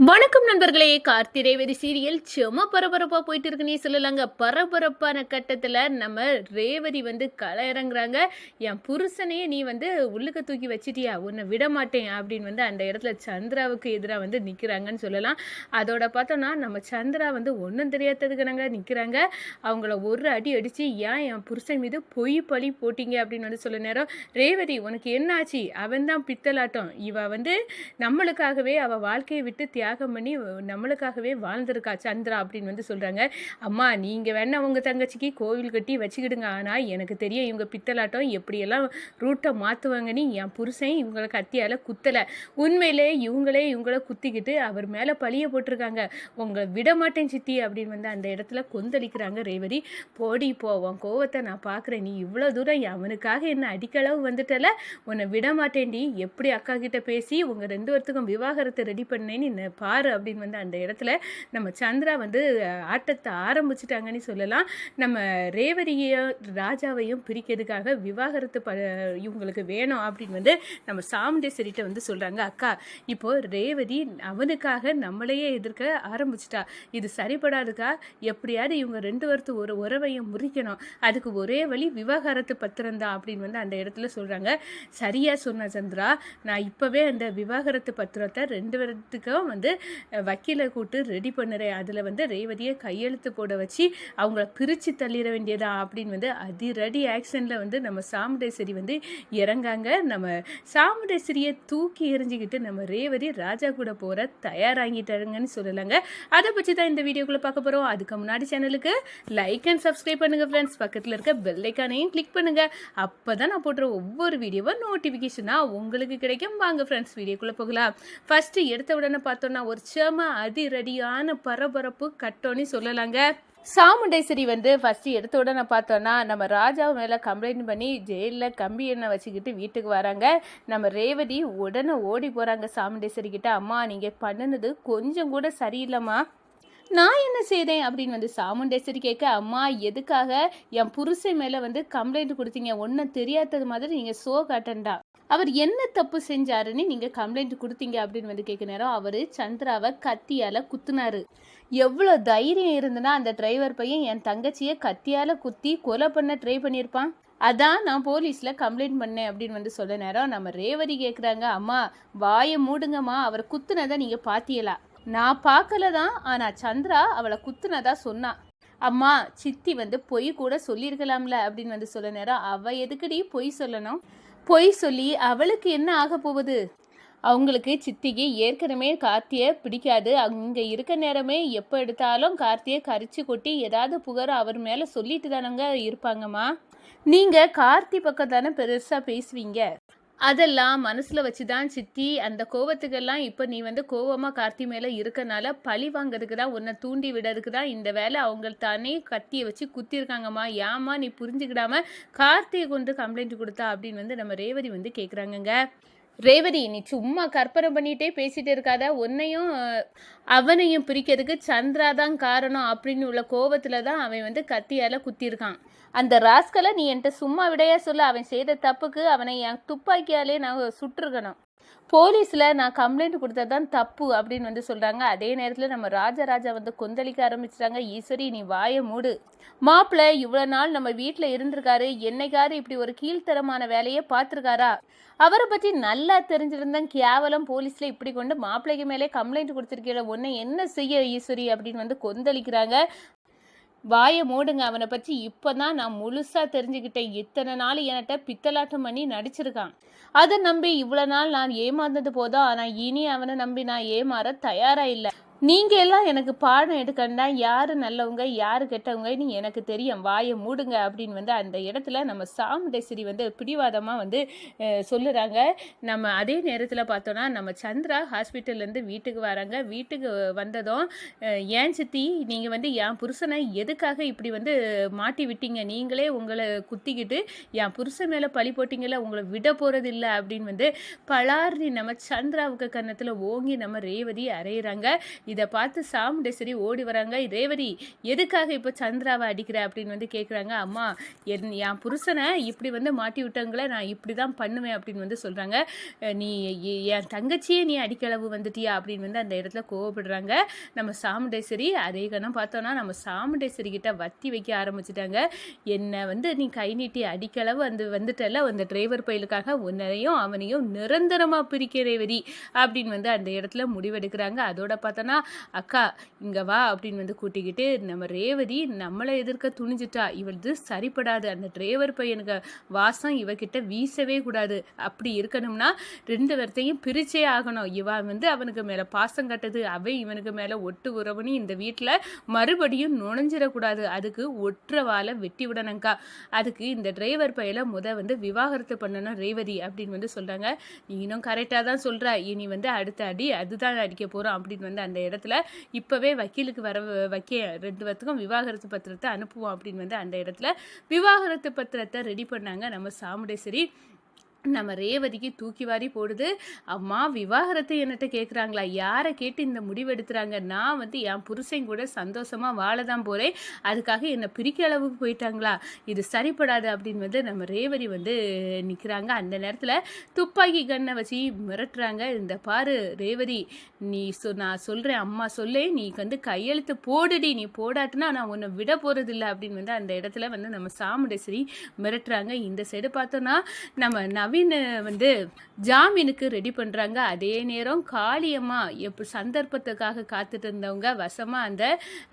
வணக்கம் நண்பர்களே. கார்த்திரேவதி சீரியல் செம பரபரப்பா போயிட்டு இருக்குன்னே சொல்லலாங்க. பரபரப்பான கட்டத்துல நம்ம ரேவதி கள இறங்குறாங்க. என் புருஷனையே நீ உள்ளுக்க தூக்கி வச்சிட்டியா, உன்னை விட மாட்டேன் அப்படின்னு அந்த இடத்துல சந்திராவுக்கு எதிராக நிக்கிறாங்கன்னு சொல்லலாம். அதோட பார்த்தோம்னா நம்ம சந்திரா ஒன்றும் தெரியாததுக்குனாங்க நிக்கிறாங்க. அவங்கள ஒரு அடி அடிச்சு ஏன் என் புருஷன் மீது பொய் பழி போட்டீங்க அப்படின்னு சொல்ல நேரம், ரேவதி உனக்கு என்ன ஆச்சு, அவன் தான் பித்தலாட்டம், இவ நம்மளுக்காகவே அவ வாழ்க்கையை விட்டு தியாகம் பண்ணி நம்மளுக்காகவே வாழ்ந்திருக்கா சந்திரா அப்படின்னு சொல்கிறாங்க. அம்மா நீங்கள் வேணா அவங்க தங்கச்சிக்கு கோவில் கட்டி வச்சுக்கிடுங்க, ஆனால் எனக்கு தெரியும் இவங்க பித்தலாட்டம் எப்படியெல்லாம் ரூட்டை மாற்றுவாங்கன்னு. என் புருஷன் இவங்களை கத்தியால் குத்தலை, உண்மையிலே இவங்கள குத்திக்கிட்டு அவர் மேலே பழிய போட்டிருக்காங்க. உங்களை விட மாட்டேன் சித்தி அப்படின்னு அந்த இடத்துல கொந்தளிக்கிறாங்க ரேவதி. போடி போவோம் கோவத்தை நான் பார்க்குறேன், நீ இவ்வளோ தூரம் அவனுக்காக என்ன அடிக்களவு வந்துட்டல, உன்னை விட மாட்டேன்டி, எப்படி அக்கா கிட்ட பேசி உங்கள் ரெண்டு பேர்த்துக்கும் விவாகரத்தை ரெடி பண்ணேன்னு பாரு அப்படின்னு அந்த இடத்துல நம்ம சந்திரா ஆட்டத்தை ஆரம்பிச்சிட்டாங்கன்னு சொல்லலாம். நம்ம ரேவதியையும் ராஜாவையும் பிரிக்கிறதுக்காக விவாகரத்து இவங்களுக்கு வேணும் அப்படின்னு நம்ம சாமுண்டேஸ்வரிட்ட சொல்கிறாங்க. அக்கா இப்போ ரேவதி அவனுக்காக நம்மளையே எதிர்க்க ஆரம்பிச்சிட்டா, இது சரிபடாதுக்கா, எப்படியாவது இவங்க ரெண்டு பேர்த்து ஒரு உறவையும் முறிக்கணும், அதுக்கு ஒரே வழி விவாகரத்து பத்திரம் தான் அப்படின்னு அந்த இடத்துல சொல்கிறாங்க. சரியா சொன்ன சந்திரா, நான் இப்போவே அந்த விவாகரத்து பத்திரத்தை ரெண்டு பேர்த்துக்கும் வக்கீலை கூட்டு ரெடி பண்ணுறேன், அதில் ரேவதியை கையெழுத்து போட வச்சு அவங்கள பிரித்து தள்ளிட வேண்டியதா அப்படின்னு அதிரடி ஆக்ஷனில் நம்ம சாமுண்டேஸ்வரி இறங்காங்க. நம்ம சாமுண்டேஸ்வரியை தூக்கி எறிஞ்சிக்கிட்டு நம்ம ரேவதி ராஜா கூட போகிற தயாராகிட்டாருங்கன்னு சொல்லலாங்க. அதை பற்றி தான் இந்த வீடியோக்குள்ளே பார்க்க போகிறோம். அதுக்கு முன்னாடி சேனலுக்கு லைக் அண்ட் சப்ஸ்கிரைப் பண்ணுங்கள் ஃப்ரெண்ட்ஸ், பக்கத்தில் இருக்க பெல் ஐக்கானையும் கிளிக் பண்ணுங்கள். அப்போ தான் நான் போடுற ஒவ்வொரு வீடியோவும் நோட்டிஃபிகேஷனாக உங்களுக்கு கிடைக்கும். வாங்க ஃப்ரெண்ட்ஸ் வீடியோக்குள்ளே போகலாம். ஃபஸ்ட்டு எடுத்த உடனே பார்த்தோன்னா ஒரு செம அதிரடியான பரபரப்பு கட்டோன்னு சொல்லலாங்க. சாமுண்டேஸ்வரி ஃபஸ்ட்டு எடுத்த உடனே பார்த்தோன்னா நம்ம ராஜாவை மேலே கம்ப்ளைண்ட் பண்ணி ஜெயிலில் கம்பி எண்ணெய் வச்சுக்கிட்டு வீட்டுக்கு வராங்க. நம்ம ரேவதி உடனே ஓடி போகிறாங்க சாமுண்டேஸ்வரி கிட்ட. அம்மா நீங்கள் பண்ணினது கொஞ்சம் கூட சரியில்லைம்மா, நான் என்ன செய்தேன் அப்படின்னு சாமுண்டேஸ்வரி கேட்க, அம்மா எதுக்காக என் புருஷன் மேலே கம்ப்ளைண்ட் கொடுத்தீங்க, ஒன்றும் தெரியாதது மாதிரி நீங்கள் ஷோ காட்டண்டா, அவர் என்ன தப்பு செஞ்சாருன்னு நீங்கள் கம்ப்ளைண்ட் கொடுத்தீங்க அப்படின்னு கேட்க நேரம், அவர் சந்திராவை கத்தியால் குத்துனாரு. எவ்வளோ தைரியம் இருந்துன்னா அந்த டிரைவர் பையன் என் தங்கச்சியை கத்தியால் குத்தி கொலை பண்ண ட்ரை பண்ணியிருப்பான், அதான் நான் போலீஸில் கம்ப்ளைண்ட் பண்ணேன் அப்படின்னு சொல்ல நேரம் நம்ம ரேவதி கேட்குறாங்க, அம்மா வாயை மூடுங்கம்மா, அவரை குத்துனதை நீங்கள் பார்த்தீங்களா? நான் பார்க்கல தான், ஆனால் சந்திரா அவளை குத்துனதா சொன்னான். அம்மா சித்தி பொய் கூட சொல்லியிருக்கலாம்ல அப்படின்னு சொல்ல நேரம், அவள் எதுக்குடி பொய் சொல்லணும், பொய் சொல்லி அவளுக்கு என்ன ஆக போகுது, அவங்களுக்கு சித்திக்கு ஏற்கனவே கார்த்தியை பிடிக்காது, அங்கே இருக்க நேரமே எப்போ எடுத்தாலும் கார்த்தியை கரிச்சு கொட்டி ஏதாவது புகார் அவர் மேலே சொல்லிட்டு தானங்க இருப்பாங்கம்மா, நீங்கள் கார்த்தி பக்கம் தானே பெருசாக பேசுவீங்க, அதெல்லாம் மனசில் வச்சு தான் சித்தி, அந்த கோவத்துக்கெல்லாம் இப்போ நீ கோவமாக கார்த்தி மேலே இருக்கனால பழி வாங்கிறதுக்கு தான், உன்னை தூண்டி விடுறதுக்கு தான் இந்த வேலை, அவங்க தானே கத்தியை வச்சு குத்திருக்காங்கம்மா, ஏமா நீ புரிஞ்சுக்கிடாம கார்த்தியை கொண்டு கம்ப்ளைண்ட் கொடுத்தா அப்படின்னு நம்ம ரேவதி கேட்குறாங்கங்க. ரேவதி நீ சும்மா கற்பனை பண்ணிகிட்டே பேசிகிட்டு இருக்காத, உன்னையும் அவனையும் பிரிக்கிறதுக்கு சந்திரா தான் காரணம் அப்படின்னு உள்ள கோவத்தில் தான் அவன் கத்தியால் குத்திருக்கான். அந்த ராஸ்கலை நீ என்கிட்ட சும்மா விடையா சொல்ல, அவன் செய்த தப்புக்கு அவனை என் துப்பாக்கியாலே நான் சுட்டிருக்கணும், போலீஸில் நான் கம்ப்ளைண்ட் கொடுத்ததான் தப்பு அப்படின்னு சொல்கிறாங்க. அதே நேரத்தில் நம்ம ராஜராஜா கொந்தளிக்க ஆரம்பிச்சிட்டாங்க. ஈஸ்வரி நீ வாயை மூடு, மாப்பிள்ளை இவ்வளோ நாள் நம்ம வீட்டில் இருந்திருக்காரு, என்னைக்காவது இப்படி ஒரு கீழ்த்தரமான வேலையை பார்த்துருக்காரா, அவரை பற்றி நல்லா தெரிஞ்சிருந்தேன், கேவலம் போலீஸில் இப்படி கொண்டு மாப்பிள்ளைக்கு மேலே கம்ப்ளைண்ட் கொடுத்துருக்கீங்க, ஒன்று என்ன செய்ய ஈஸ்வரி அப்படின்னு கொந்தளிக்கிறாங்க. வாயை மூடுங்க, அவனை பற்றி இப்போ தான் நான் முழுசாக தெரிஞ்சுக்கிட்டேன், இத்தனை நாள் என்கிட்ட பித்தலாட்டம் பண்ணி நடிச்சிருக்கான், அதை நம்பி இவ்வளோ நாள் நான் ஏமாந்தது போதும், ஆனால் இனி அவனை நம்பி நான் ஏமாற தயாராக இல்லை, நீங்கள் எல்லாம் எனக்கு பாடம் எடுக்கண்டா, யார் நல்லவங்க யார் கெட்டவங்க எனக்கு தெரியும், வாயை மூடுங்க அப்படின்னு அந்த இடத்துல நம்ம சாமுண்டேஸ்வரி பிடிவாதமாக சொல்லுறாங்க. நம்ம அதே நேரத்தில் பார்த்தோன்னா நம்ம சந்திரா ஹாஸ்பிட்டல்லேருந்து வீட்டுக்கு வராங்க. வீட்டுக்கு வந்ததும் ஏன் சித்தி நீங்கள் என் புருஷனை எதுக்காக இப்படி மாட்டி விட்டீங்க, நீங்களே உங்களை குத்திக்கிட்டு என் புருஷன் மேலே பழி போட்டிங்கள, உங்களை விட போகிறது இல்லை அப்படின்னு பலார்னி நம்ம சந்திராவுக்கு கன்னத்தில் ஓங்கி நம்ம ரேவதி அறையிறாங்க. இதை பார்த்து சாமுண்டேஸ்வரி ஓடி வராங்க. ரேவதி எதுக்காக இப்போ சந்திராவை அடிக்கிற அப்படின்னு வந்து கேட்குறாங்க. அம்மா என் புருஷனை இப்படி வந்து மாட்டி விட்டவங்கள நான் இப்படி தான் பண்ணுவேன் அப்படின்னு வந்து சொல்கிறாங்க. நீ என் தங்கச்சியே நீ அடிக்களவு வந்துட்டியா அப்படின்னு வந்து அந்த இடத்துல கோவப்படுறாங்க நம்ம சாமுண்டேஸ்வரி. அதே கணம் பார்த்தோன்னா நம்ம சாமுண்டேஸ்வரி கிட்ட வத்தி வைக்க ஆரம்பிச்சிட்டாங்க. என்னை வந்து நீ கை நீட்டி அடிக்களவு வந்துட்டல அந்த டிரைவர் பையலுக்காக உன்னையும் அவனையும் நிரந்தரமாக பிரிக்க ரேவதி அப்படின்னு வந்து அந்த இடத்துல முடிவெடுக்கிறாங்க. அதோட பார்த்தோன்னா அக்கா இங்கே வா அப்படின்னு வந்து கூட்டிக்கிட்டு நம்ம ரேவதி நம்மளை எதிர்க்க துணிஞ்சிட்டா. இவளது சரிப்படாது. அந்த டிரைவர் பையனுக்கு வாசம் இவகிட்ட வீசவே கூடாது. அப்படி இருக்கணும்னா 2 பேர்த்தையும் பிரிச்சே ஆகணும். இவன் வந்து அவனுக்கு மேலே பாசம் கட்டது, அவன் இவனுக்கு மேலே ஒட்டு உறவுன்னு இந்த வீட்டில் மறுபடியும் நுழைஞ்சிடக்கூடாது. அதுக்கு ஒற்றை வெட்டி விடணுங்க்கா. அதுக்கு இந்த டிரைவர் பையில வந்து விவாகரத்து பண்ணணும் ரேவதி அப்படின்னு வந்து சொல்கிறாங்க. நீனும் கரெக்டாக தான் சொல்கிற. இனி வந்து அடுத்த அடி அதுதான் அடிக்க போகிறோம் அப்படின்னு வந்து அந்த இடத்துல இப்போவே வக்கீலுக்கு வைக்க 2 பேர்த்துக்கும் விவாகரத்து பத்திரத்தை அனுப்புவோம் அப்படின்னு வந்து அந்த இடத்துல விவாகரத்து பத்திரத்தை ரெடி பண்ணாங்க நம்ம சாமுண்டேஸ்வரி. நம்ம ரேவதிக்கு தூக்கி வாரி போடுது. அம்மா விவாகரத்தை என்னட்ட கேட்குறாங்களா? யாரை கேட்டு இந்த முடிவெடுத்துறாங்க? நான் வந்து என் புருஷன் கூட சந்தோஷமாக வாழ தான் போகிறேன், அதுக்காக என்னை பிரிக்க அளவுக்கு போயிட்டாங்களா? இது சரிப்படாது அப்படின்னு வந்து நம்ம ரேவதி வந்து நிற்கிறாங்க. அந்த நேரத்தில் துப்பாக்கி கண்ணை வச்சு மிரட்டுறாங்க. இந்த பாரு ரேவதி, நீ நான் சொல்கிறேன், அம்மா சொல்லே, நீ வந்து கையெழுத்து போடுடி, நீ போடாட்டுனா நான் உன்னை விட போகிறதில்ல அப்படின்னு வந்து அந்த இடத்துல வந்து நம்ம சாமுண்டேஸ்வரி மிரட்டுறாங்க. இந்த சைடு பார்த்தோன்னா நம்ம நவீன் வந்து ஜாமீனுக்கு ரெடி பண்ணுறாங்க. அதே நேரம் காளியம்மா சந்தர்ப்பத்துக்காக காத்துட்டு இருந்தவங்க வசமாக அந்த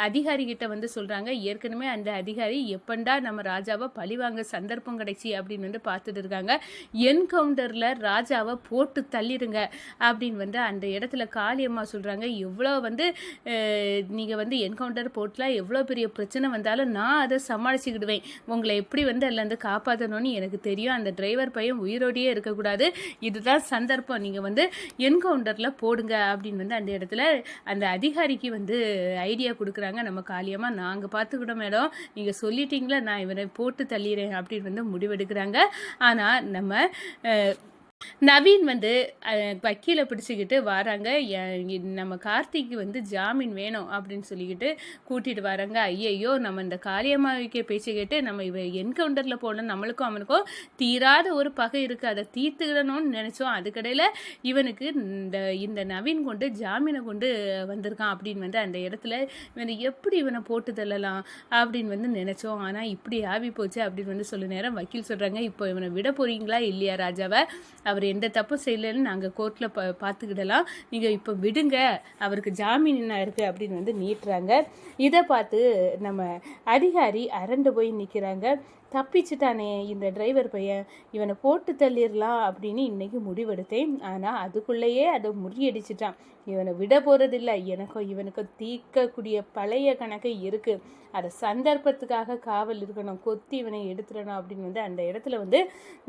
அதிகாரிகிட்ட வந்து சொல்கிறாங்க. ஏற்கனவே அந்த அதிகாரி எப்பண்டா நம்ம ராஜாவை பழிவாங்க சந்தர்ப்பம் கிடைச்சி அப்படின்னு வந்து பார்த்துட்டு இருக்காங்க. என்கவுண்டரில் ராஜாவை போட்டு தள்ளிடுங்க அப்படின்னு வந்து அந்த இடத்துல காளியம்மா சொல்கிறாங்க. எவ்வளோ வந்து நீங்கள் வந்து என்கவுண்டர் போட்டலாம் எவ்வளோ பெரிய பிரச்சனை வந்தாலும் நான் அதை சமாளிச்சுக்கிடுவேன். உங்களை எப்படி வந்து அதுலேருந்து காப்பாற்றணும்னு எனக்கு தெரியும். அந்த டிரைவர் பையன் உயிரோடையே இருக்கக்கூடாது. இதுதான் சந்தர்ப்பம். நீங்கள் வந்து என்கவுண்டரில் போடுங்க அப்படின்னு வந்து அந்த இடத்துல அந்த அதிகாரிக்கு வந்து ஐடியா கொடுக்குறாங்க நம்ம காளியம்மா. நாங்கள் பார்த்துக்கிட்ட மேடம், நீங்கள் சொல்லிட்டீங்களா, நான் இவனை போட்டு தள்ளிடுறேன் அப்படின்னு வந்து முடிவெடுக்கிறாங்க. ஆனால் நம்ம நவீன் வந்து வக்கீலை பிடிச்சிக்கிட்டு வராங்க. நம்ம கார்த்திக்கு வந்து ஜாமீன் வேணும் அப்படின்னு சொல்லிக்கிட்டு கூட்டிகிட்டு வராங்க. ஐயையோ, நம்ம இந்த காளியம்மாவிக்க பேச்சு கேட்டு நம்ம என்கவுண்டரில் போடணும், நம்மளுக்கும் அவனுக்கும் தீராத ஒரு பகை இருக்குது, அதை தீர்த்துக்கிடணும்னு நினச்சோம். அதுக்கடையில் இவனுக்கு இந்த நவீன் கொண்டு ஜாமீனை கொண்டு வந்திருக்கான் அப்படின்னு வந்து அந்த இடத்துல இவனை எப்படி இவனை போட்டு தள்ளலாம் அப்படின்னு வந்து நினச்சோம். ஆனால் இப்படி ஆவி போச்சு அப்படின்னு வந்து சொல்ல நேரம் வக்கீல் சொல்கிறாங்க, இப்போ இவனை விட போகிறீங்களா இல்லையா ராஜாவை? அவர் எந்த தப்பும் செய்யலைன்னு நாங்கள் கோர்ட்டில் பார்த்துக்கிடலாம், நீங்கள் இப்போ விடுங்க, அவருக்கு ஜாமீன் என்ன இருக்குது அப்படின்னு வந்து நீட்டுறாங்க. இதை பார்த்து நம்ம அதிகாரி அரண்டு போய் நிற்கிறாங்க. தப்பிச்சுட்டானே இந்த டிரைவர் பையன், இவனை போட்டு தள்ளிடலாம் அப்படின்னு இன்னைக்கு முடிவெடுத்தேன். ஆனால் அதுக்குள்ளேயே அதை முறியடிச்சிட்டான். இவனை விட போகிறதில்ல, இவனுக்கும் தீர்க்கக்கூடிய பழைய கணக்கு இருக்குது. அதை சந்தர்ப்பத்துக்காக காவல் இருக்கணும், கொத்தி இவனை எடுத்துடணும் அப்படின்னு வந்து அந்த இடத்துல வந்து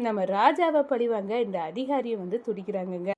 நம்ம ராஜாவை பழிவாங்க இந்த அதிகாரியை வந்து துடிக்கிறாங்கங்க.